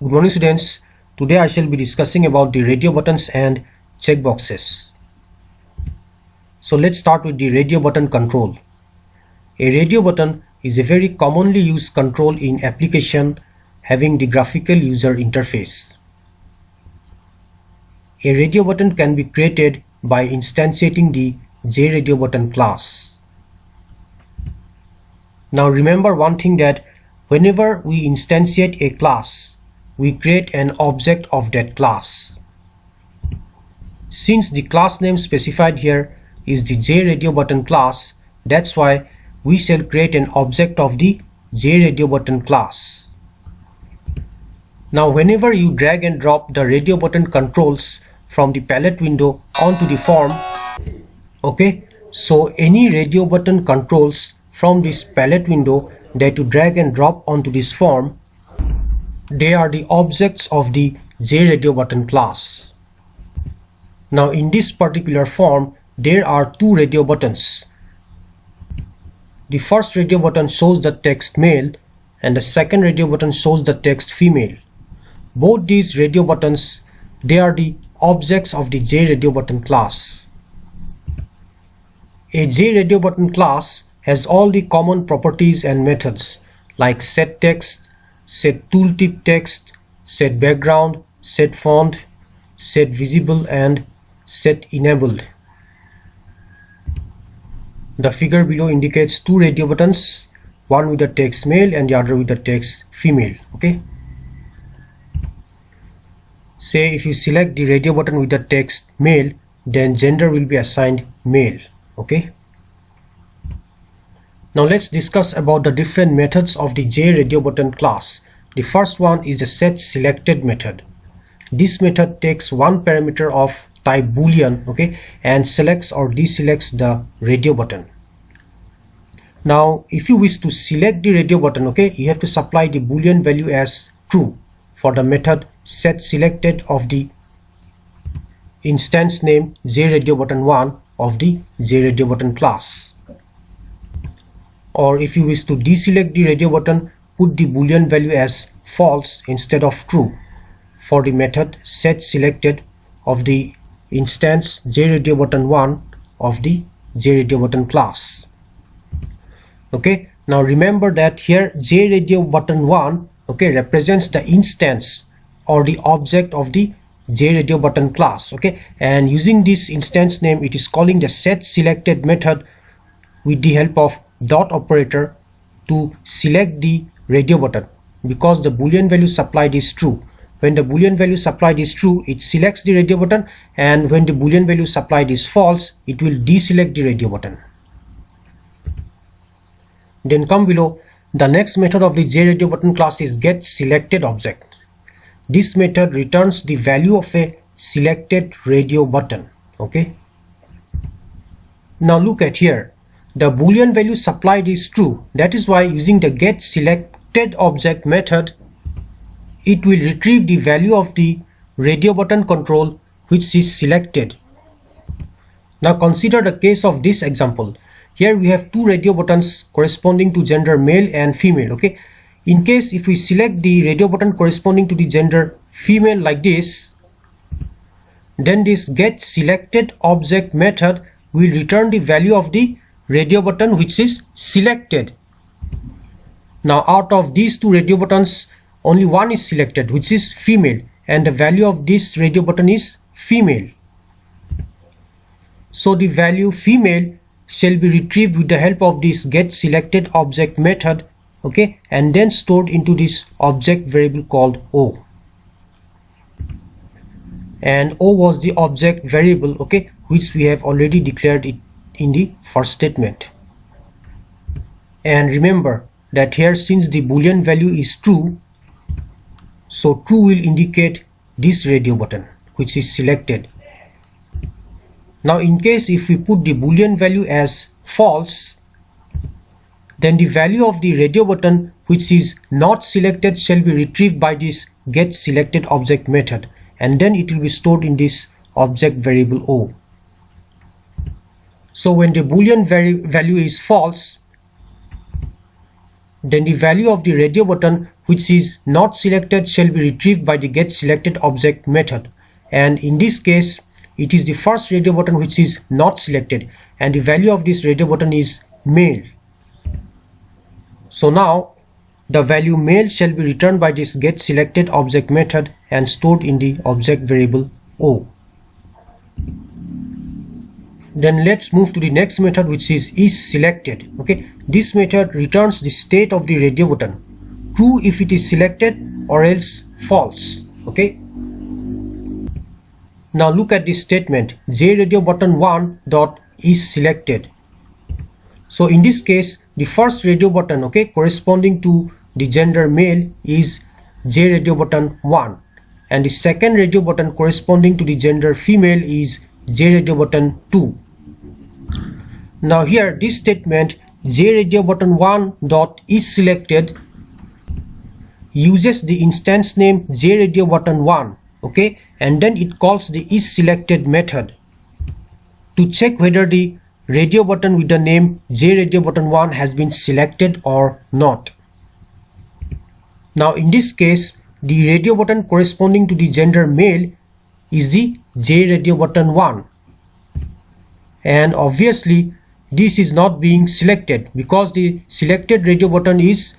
Good morning students. Today I shall be discussing about the radio buttons and checkboxes. So let's start with the radio button control. A radio button is a very commonly used control in application having the graphical user interface. A radio button can be created by instantiating the JRadioButton class. Now remember one thing, that whenever we instantiate a class, we create an object of that class. Since the class name specified here is the JRadioButton class, that's why we shall create an object of the JRadioButton class. Now whenever you drag and drop the radio button controls from the palette window onto the form, okay, so any radio button controls from this palette window that you drag and drop onto this form, they are the objects of the JRadioButton class. Now in this particular form there are two radio buttons. The first radio button shows the text male and the second radio button shows the text female. Both these radio buttons, they are the objects of the JRadioButton class. A JRadioButton class has all the common properties and methods like set text, set tooltip text, set background, set font, set visible and set enabled. The figure below indicates two radio buttons, one with the text male and the other with the text female. Okay. Say if you select the radio button with the text male, then gender will be assigned male. Okay. Now let's discuss about the different methods of the JRadioButton class. The first one is the setSelected method. This method takes one parameter of type boolean, okay, and selects or deselects the radio button. Now if you wish to select the radio button, okay, you have to supply the boolean value as true for the method setSelected of the instance name JRadioButton1 of the JRadioButton class. Or if you wish to deselect the radio button, put the boolean value as false instead of true for the method setSelected of the instance JRadioButton1 of the JRadioButton class. Okay, now remember that here JRadioButton1, okay, represents the instance or the object of the JRadioButton class. Okay, and using this instance name, it is calling the setSelected method with the help of dot operator to select the radio button, because the boolean value supplied is true. When the boolean value supplied is true, it selects the radio button, and when the boolean value supplied is false, it will deselect the radio button. Then come below, the next method of the JRadioButton class is getSelectedObject. This method returns the value of a selected radio button. Okay. Now look at here. The boolean value supplied is true. That is why using the getSelectedObject method, it will retrieve the value of the radio button control which is selected. Now consider the case of this example. Here we have two radio buttons corresponding to gender male and female. Okay. In case if we select the radio button corresponding to the gender female like this, then this getSelectedObject method will return the value of the radio button which is selected. Now out of these two radio buttons, only one is selected, which is female, and the value of this radio button is female. So the value female shall be retrieved with the help of this getSelectedObject method, okay, and then stored into this object variable called O. And O was the object variable, okay, which we have already declared it in the first statement. And remember that here, since the boolean value is true, so true will indicate this radio button which is selected. Now in case if we put the boolean value as false, then the value of the radio button which is not selected shall be retrieved by this getSelectedObject method, and then it will be stored in this object variable O. So when the boolean value is false, then the value of the radio button which is not selected shall be retrieved by the getSelectedObject method, and in this case it is the first radio button which is not selected, and the value of this radio button is male. So now the value male shall be returned by this getSelectedObject method and stored in the object variable O. Then let's move to the next method, which is isSelected. Okay, this method returns the state of the radio button, true if it is selected or else false. Okay, now look at this statement, JRadioButton1 dot is selected. So in this case, the first radio button, okay, corresponding to the gender male is JRadioButton1, and the second radio button corresponding to the gender female is JRadioButton2. Now here this statement JRadioButton1 dot is selected uses the instance name JRadioButton1, okay, and then it calls the isSelected method to check whether the radio button with the name JRadioButton1 has been selected or not. Now in this case, the radio button corresponding to the gender male is the JRadioButton1, and obviously this is not being selected because the selected radio button is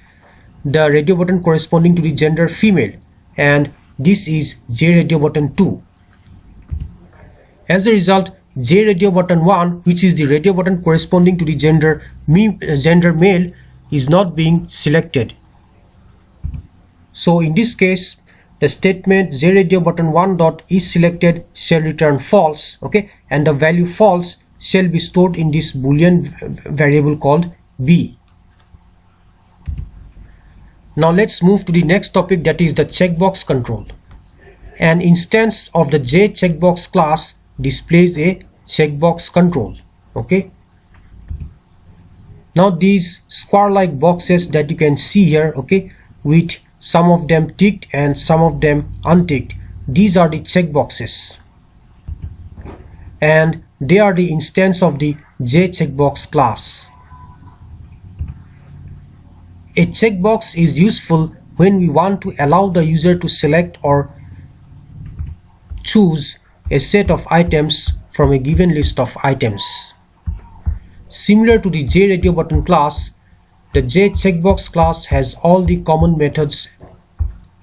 the radio button corresponding to the gender female, and this is JRadioButton2. As a result, JRadioButton1, which is the radio button corresponding to the gender male, is not being selected. So in this case, the statement JRadioButton1 dot is selected shall return false, okay, and the value false shall be stored in this boolean variable called b. Now let's move to the next topic, that is the checkbox control. An instance of the CheckBox class displays a checkbox control. Okay, now these square like boxes that you can see here, okay, with some of them ticked and some of them unticked, these are the checkboxes, and they are the instance of the CheckBox class. A checkbox is useful when we want to allow the user to select or choose a set of items from a given list of items. Similar to the JRadioButton class, the CheckBox class has all the common methods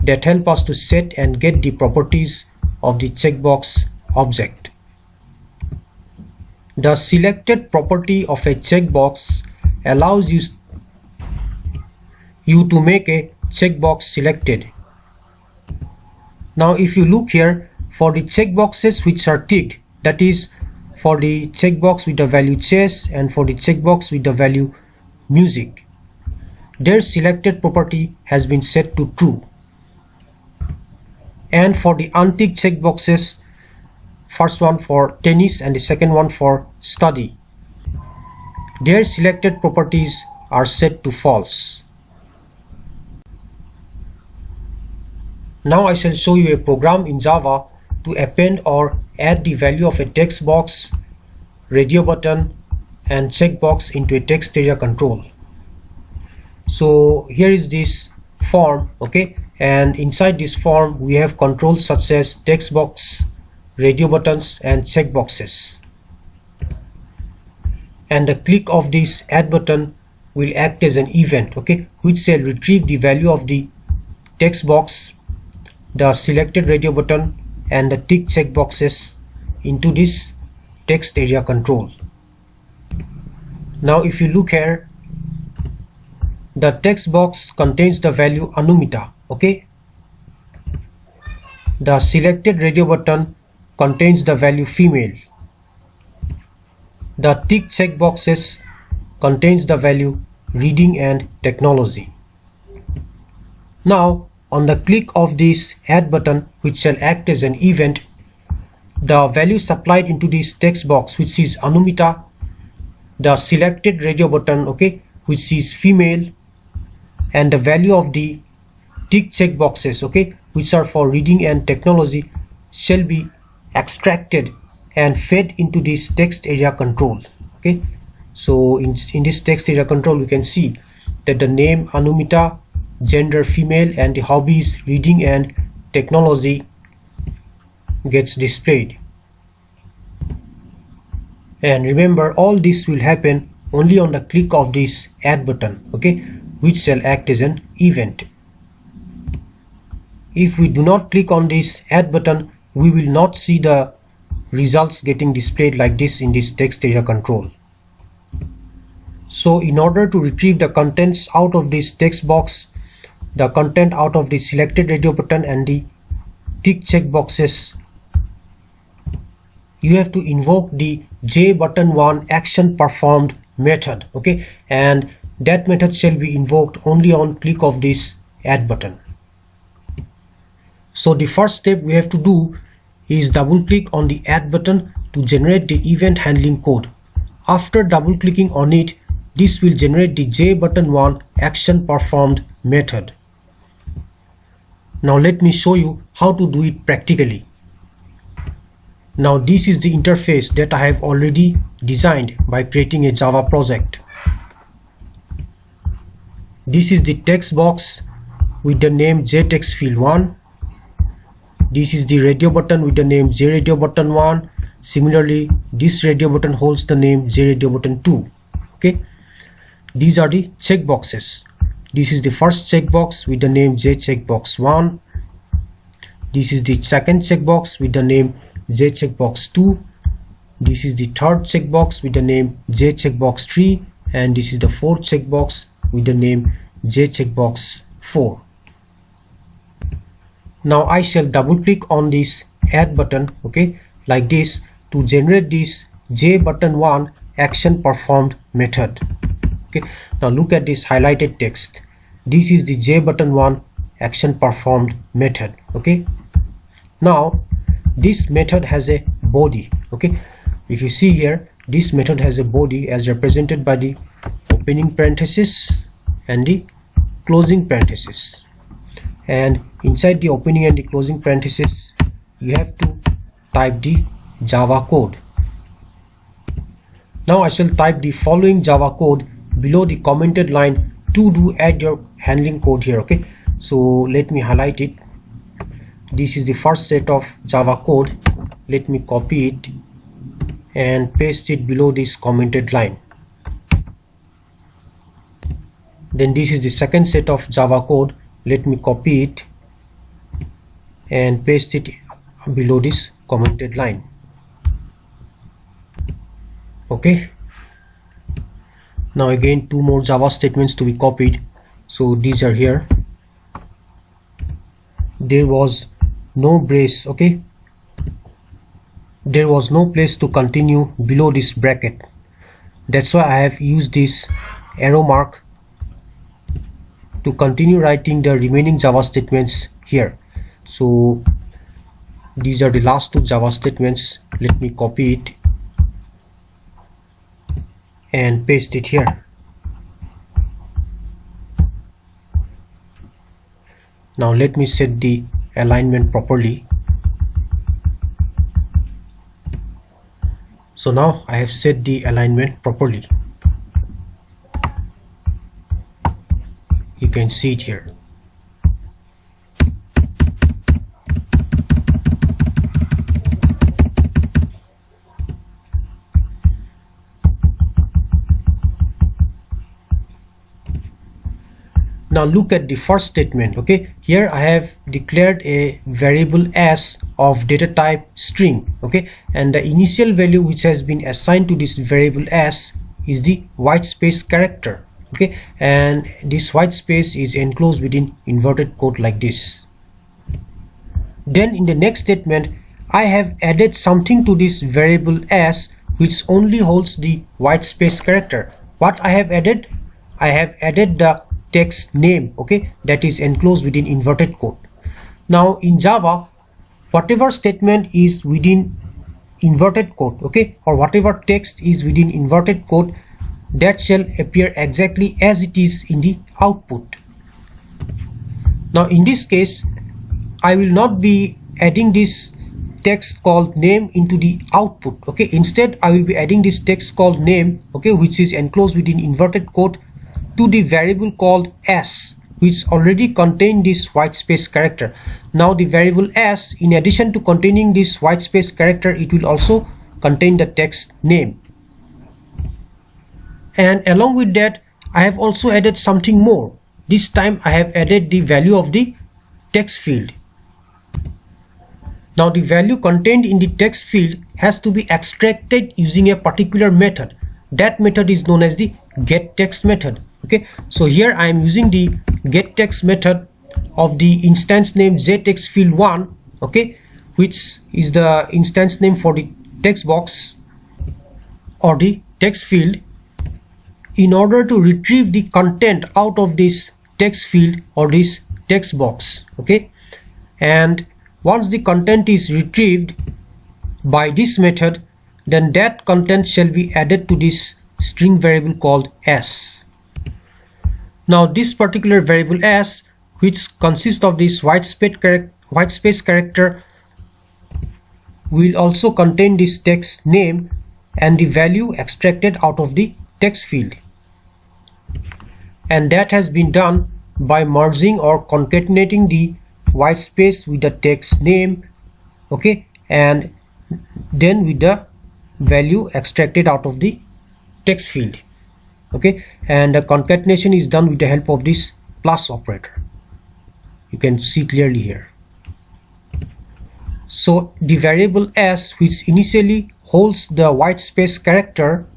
that help us to set and get the properties of the checkbox object. The selected property of a checkbox allows you to make a checkbox selected. Now if you look here, for the checkboxes which are ticked, that is for the checkbox with the value chess and for the checkbox with the value music, their selected property has been set to true. And for the unticked checkboxes, first one for tennis and the second one for study, their selected properties are set to false. Now I shall show you a program in Java to append or add the value of a text box, radio button and checkbox into a text area control. So here is this form, okay, and inside this form we have controls such as text box, radio buttons and checkboxes, and the click of this add button will act as an event, okay, which shall retrieve the value of the text box, the selected radio button and the tick checkboxes into this text area control. Now if you look here, the text box contains the value Anumita, okay, the selected radio button contains the value female, the tick checkboxes contains the value reading and technology. Now on the click of this add button, which shall act as an event, the value supplied into this text box, which is Anumita, the selected radio button, okay, which is female, and the value of the tick checkboxes, okay, which are for reading and technology, shall be extracted and fed into this text area control. Okay, so in this text area control we can see that the name Anumita, gender female, and the hobbies reading and technology gets displayed. And remember, all this will happen only on the click of this add button, okay, which shall act as an event. If we do not click on this add button, we will not see the results getting displayed like this in this text area control. So in order to retrieve the contents out of this text box, the content out of the selected radio button and the tick checkboxes, you have to invoke the JButton1 action performed method, okay, and that method shall be invoked only on click of this add button. So the first step we have to do is double click on the add button to generate the event handling code. After double clicking on it, this will generate the JButton1 action performed method. Now let me show you how to do it practically. Now this is the interface that I have already designed by creating a Java project. This is the text box with the name JTextField1. This is the radio button with the name JRadioButton1. Similarly, this radio button holds the name JRadioButton2. Okay. These are the checkboxes. This is the first checkbox with the name JCheckbox1. This is the second checkbox with the name JCheckbox2. This is the third checkbox with the name JCheckbox3, and this is the fourth checkbox with the name JCheckbox4. Now I shall double click on this add button, okay, like this, to generate this JButton1 action performed method. Okay, now look at this highlighted text. This is the JButton1 action performed method. Okay, now this method has a body. Okay, if you see here, this method has a body as represented by the opening parenthesis and the closing parenthesis, and inside the opening and the closing parenthesis you have to type the Java code. Now I shall type the following Java code below the commented line to do add your handling code here. Okay, so let me highlight it. This is the first set of Java code. Let me copy it and paste it below this commented line. Then this is the second set of Java code. Let me copy it and paste it below this commented line. Okay, now again two more Java statements to be copied. So these are here. There was no brace. Okay, there was no place to continue below this bracket. That's why I have used this arrow mark to continue writing the remaining Java statements here. So these are the last two Java statements. Let me copy it and paste it here. Now let me set the alignment properly. So now I have set the alignment properly. You can see it here. Now look at the first statement. Okay, here I have declared a variable s of data type string. Okay, and the initial value which has been assigned to this variable s is the white space character. Okay, and this white space is enclosed within inverted code like this. Then in the next statement I have added something to this variable s which only holds the white space character. What I have added? I have added the text name, okay, that is enclosed within inverted code. Now in Java, whatever statement is within inverted code, okay, or whatever text is within inverted code, that shall appear exactly as it is in the output. Now in this case, I will not be adding this text called name into the output. Okay, instead I will be adding this text called name, okay, which is enclosed within inverted code, to the variable called s, which already contain this white space character. Now the variable s, in addition to containing this white space character, it will also contain the text name. And along with that, I have also added something more. This time I have added the value of the text field. Now the value contained in the text field has to be extracted using a particular method. That method is known as the getText method. Okay, so here I am using the getText method of the instance name jtextField1, okay, which is the instance name for the text box or the text field, in order to retrieve the content out of this text field or this text box. Okay, and once the content is retrieved by this method, then that content shall be added to this string variable called s. Now this particular variable s, which consists of this white space character, will also contain this text name and the value extracted out of the text field. And that has been done by merging or concatenating the white space with the text name, okay, and then with the value extracted out of the text field. Okay, and the concatenation is done with the help of this plus operator. You can see clearly here. So the variable s, which initially holds the white space character,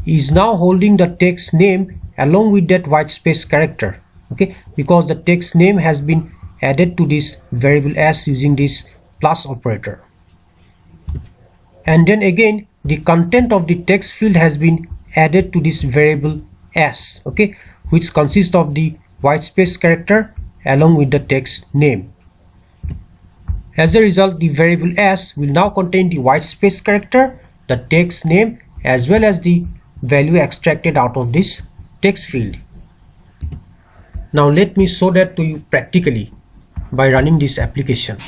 is now holding the text name along with that white space character. Okay, because the text name has been added to this variable s using this plus operator. And then again, the content of the text field has been added to this variable s, okay, which consists of the white space character along with the text name. As a result, the variable s will now contain the white space character, the text name, as well as the value extracted out of this text field. Now let me show that to you practically by running this application.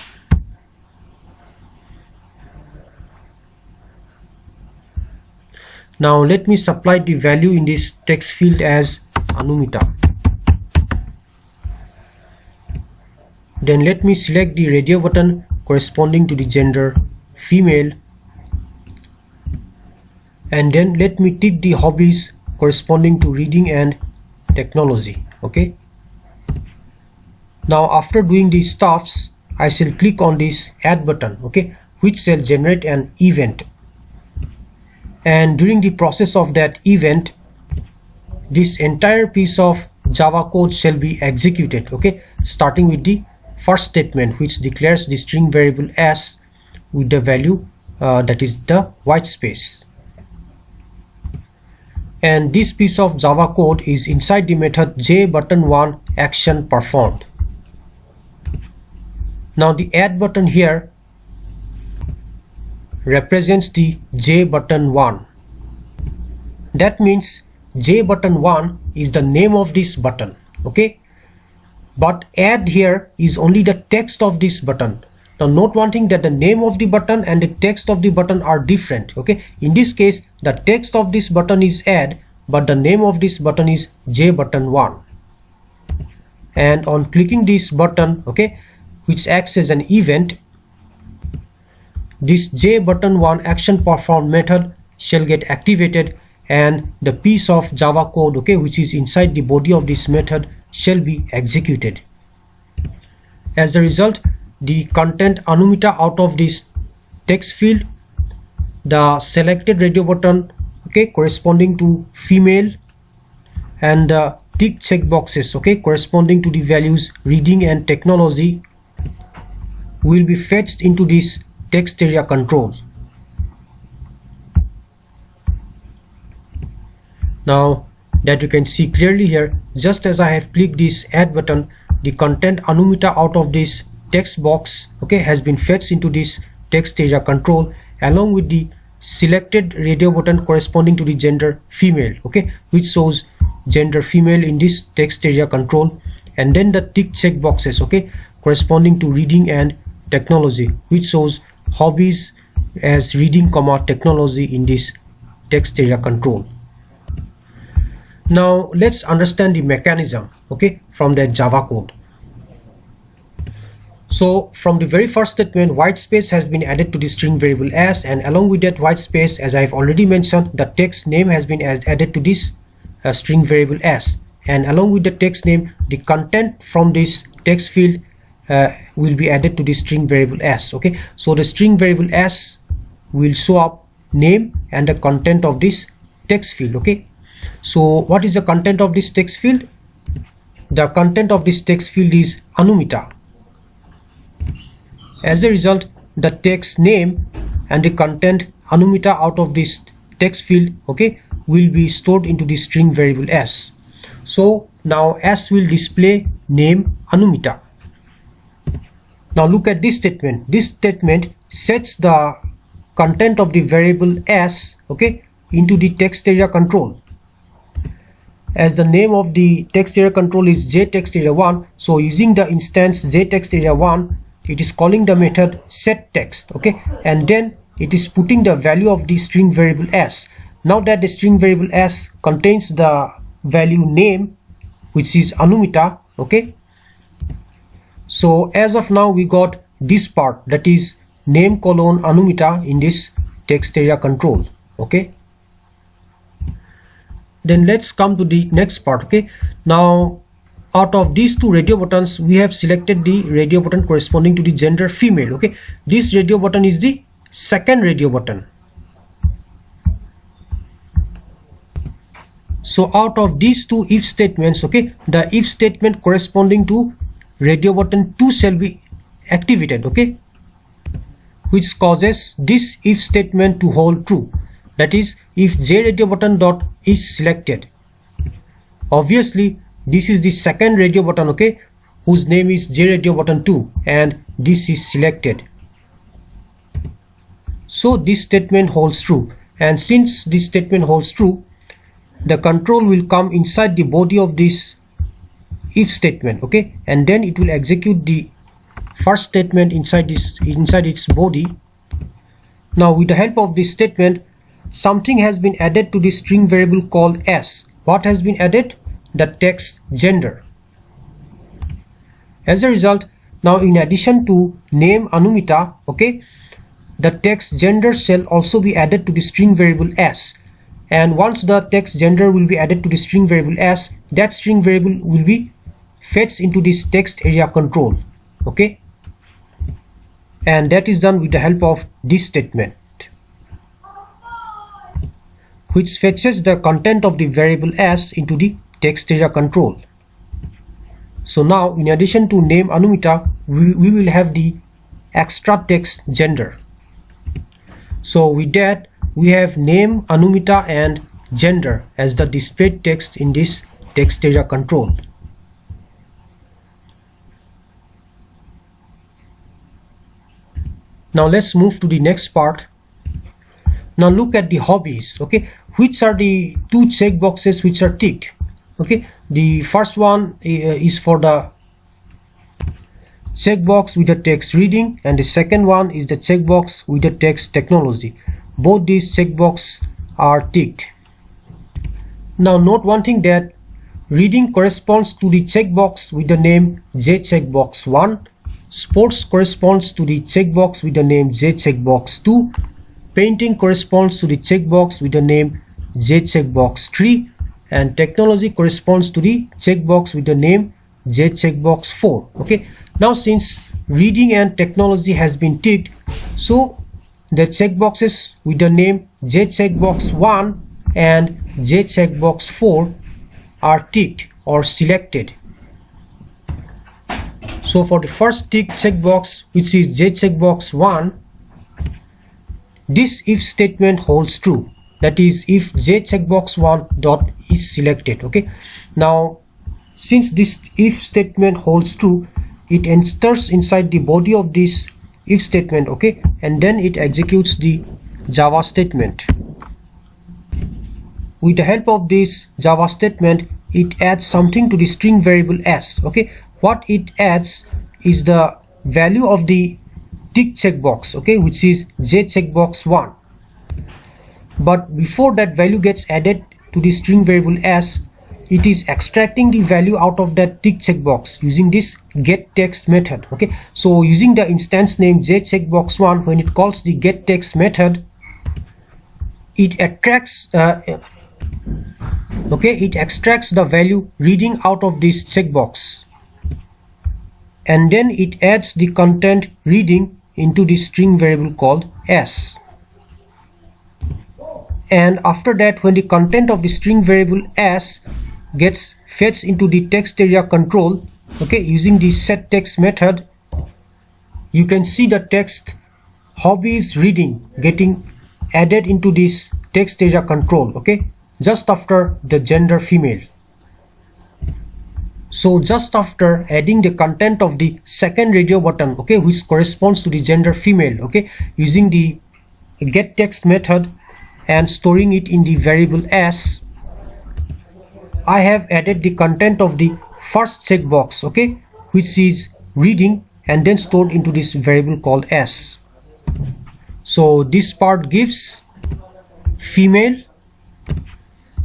Now let me supply the value in this text field as Anumita. Then let me select the radio button corresponding to the gender female, and then let me tick the hobbies corresponding to reading and technology. Okay, now after doing these stuffs, I shall click on this add button, okay, which shall generate an event. And during the process of that event, this entire piece of Java code shall be executed, okay, starting with the first statement, which declares the string variable s with the value that is the white space. And this piece of Java code is inside the method jbutton1 action performed. Now the add button here represents the jbutton1. That means jbutton1 is the name of this button, okay, but add here is only the text of this button. Now note one thing, that the name of the button and the text of the button are different. Okay, in this case the text of this button is add, but the name of this button is jbutton1. And on clicking this button, okay, which acts as an event, this jbutton1 action performed method shall get activated, and the piece of Java code, okay, which is inside the body of this method shall be executed. As a result, the content Anumita out of this text field, the selected radio button, okay, corresponding to female, and the tick checkboxes, okay, corresponding to the values reading and technology, will be fetched into this text area control. Now that you can see clearly here, just as I have clicked this add button, the content Anumita out of this text box, okay, has been fetched into this text area control along with the selected radio button corresponding to the gender female, okay, which shows gender female in this text area control, and then the tick check boxes, okay, corresponding to reading and technology, which shows hobbies as reading, technology in this text area control. Now let's understand the mechanism, okay, from the Java code. So from the very first statement, white space has been added to the string variable s, and along with that white space, as I've already mentioned, the text name has been added to this string variable s, and along with the text name, the content from this text field will be added to the string variable s. Okay, so the string variable s will show up name and the content of this text field. Okay, so what is the content of this text field? The content of this text field is Anumita. As a result, the text name and the content Anumita out of this text field, okay, will be stored into the string variable s. So now s will display name Anumita. Now look at this statement. This statement sets the content of the variable s, okay, into the text area control. As the name of the text area control is JTextArea1, so using the instance JTextArea1, it is calling the method setText, okay, and then it is putting the value of the string variable s. Now that the string variable s contains the value name, which is Anumita, okay, so as of now we got this part, that is name colon Anumita in this text area control. Okay, then let's come to the next part. Okay, now out of these two radio buttons, we have selected the radio button corresponding to the gender female. Okay, this radio button is the second radio button. So out of these two if statements, okay, the if statement corresponding to radio button 2 shall be activated, okay, which causes this if statement to hold true. That is, if JRadioButton dot is selected, obviously this is the second radio button, okay, whose name is JRadioButton2, and this is selected. So this statement holds true, and since this statement holds true, the control will come inside the body of this if statement, okay, and then it will execute the first statement inside its body. Now with the help of this statement, something has been added to the string variable called s. What has been added? The text gender. As a result, now in addition to name Anumita, okay, the text gender shall also be added to the string variable s, and once the text gender will be added to the string variable s, that string variable will be fetched into this text area control, okay, and that is done with the help of this statement, which fetches the content of the variable s into the text area control. So now in addition to name Anumita, we will have the extra text gender. So with that, we have name Anumita and gender as the displayed text in this text area control. Now let's move to the next part. Now look at the hobbies, okay, which are the two checkboxes which are ticked. Okay, the first one is for the checkbox with the text reading, and the second one is the checkbox with the text technology. Both these checkboxes are ticked. Now note one thing, that reading corresponds to the checkbox with the name JCheckbox1, sports corresponds to the checkbox with the name JCheckbox2, painting corresponds to the checkbox with the name JCheckbox3, and technology corresponds to the checkbox with the name JCheckbox4. Okay, now since reading and technology has been ticked, so the checkboxes with the name JCheckbox1 and JCheckbox4 are ticked or selected. So for the first tick checkbox, which is JCheckbox1, this if statement holds true. That is, if JCheckbox1 dot is selected. Okay, now since this if statement holds true, it enters inside the body of this if statement, okay, and then it executes the Java statement. With the help of this Java statement, it adds something to the string variable s. Okay, what it adds is the value of the tick checkbox, okay, which is JCheckbox1. But before that value gets added to the string variable s, it is extracting the value out of that tick checkbox using this get text method. Okay, so using the instance name CheckBox1, when it calls the get text method, it extracts it extracts the value reading out of this checkbox, and then it adds the content reading into the string variable called s. And after that, when the content of the string variable s gets fetched into the text area control, okay, using the setText method, you can see the text hobbies reading getting added into this text area control, okay, just after the gender female. So just after adding the content of the second radio button, okay, which corresponds to the gender female, okay, using the get text method and storing it in the variable s, I have added the content of the first checkbox, okay, which is reading, and then stored into this variable called s. So this part gives female,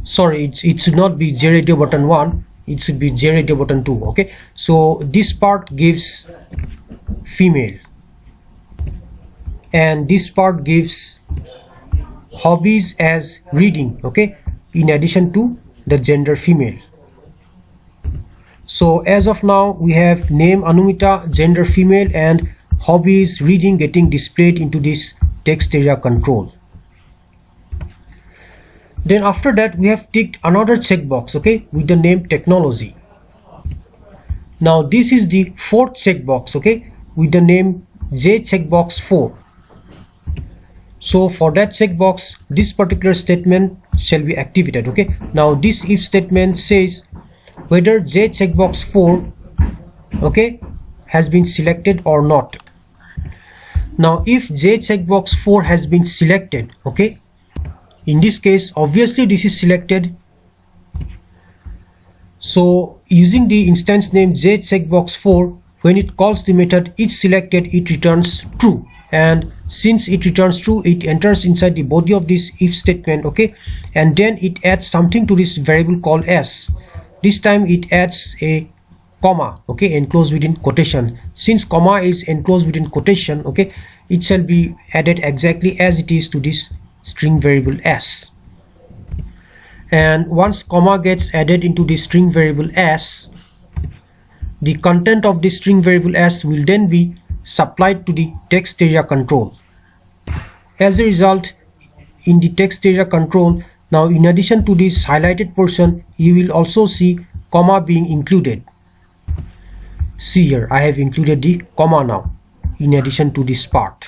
sorry, it should not be JRadioButton1, it should be JRadioButton2. okay, so this part gives female, and this part gives hobbies as reading, okay, in addition to the gender female. So as of now, we have name Anumita, gender female, and hobbies reading getting displayed into this text area control. Then after that, we have ticked another checkbox, okay, with the name technology. Now this is the fourth checkbox, okay, with the name CheckBox4. So for that checkbox, this particular statement shall be activated, okay. Now this if statement says whether CheckBox4, okay, has been selected or not. Now if CheckBox4 has been selected, okay, in this case obviously this is selected, so using the instance name CheckBox4, when it calls the method is selected, it returns true, and since it returns true, it enters inside the body of this if statement, okay, and then it adds something to this variable called s. This time it adds a comma, okay, enclosed within quotation. Since comma is enclosed within quotation, okay, it shall be added exactly as it is to this string variable s. And once comma gets added into the string variable s, the content of the string variable s will then be supplied to the text area control. As a result, in the text area control, now in addition to this highlighted portion, you will also see comma being included. See here, I have included the comma now in addition to this part.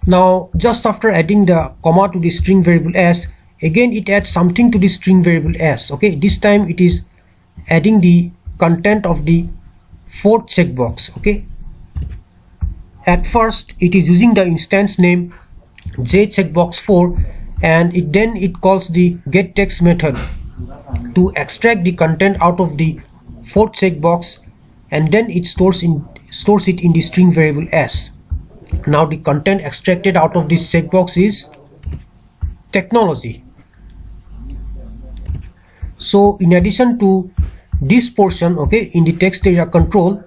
Now just after adding the comma to the string variable s, again it adds something to the string variable s, okay, this time it is adding the content of the fourth checkbox, okay. At first it is using the instance name CheckBox4, and then it calls the getText method to extract the content out of the fourth checkbox, and then it stores it in the string variable s. Now the content extracted out of this checkbox is technology. So in addition to this portion, okay, in the text area control,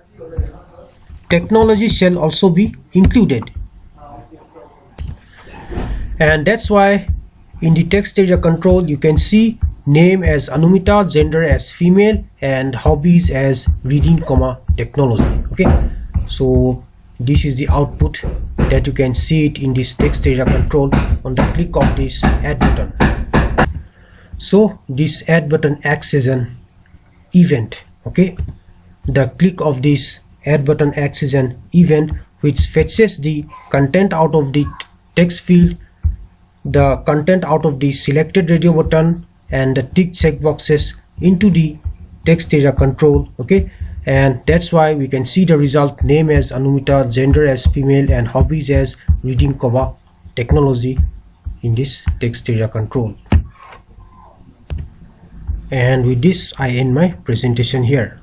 technology shall also be included, and that's why in the text area control you can see name as Anumita, gender as female, and hobbies as reading, technology, okay. So this is the output that you can see it in this text area control on the click of this add button. So this add button acts as an event, okay. The click of this add button acts as an event which fetches the content out of the text field, the content out of the selected radio button, and the tick checkboxes into the text area control, okay. And that's why we can see the result, name as Anumita, gender as female, and hobbies as reading, technology in this text area control. And with this I end my presentation here.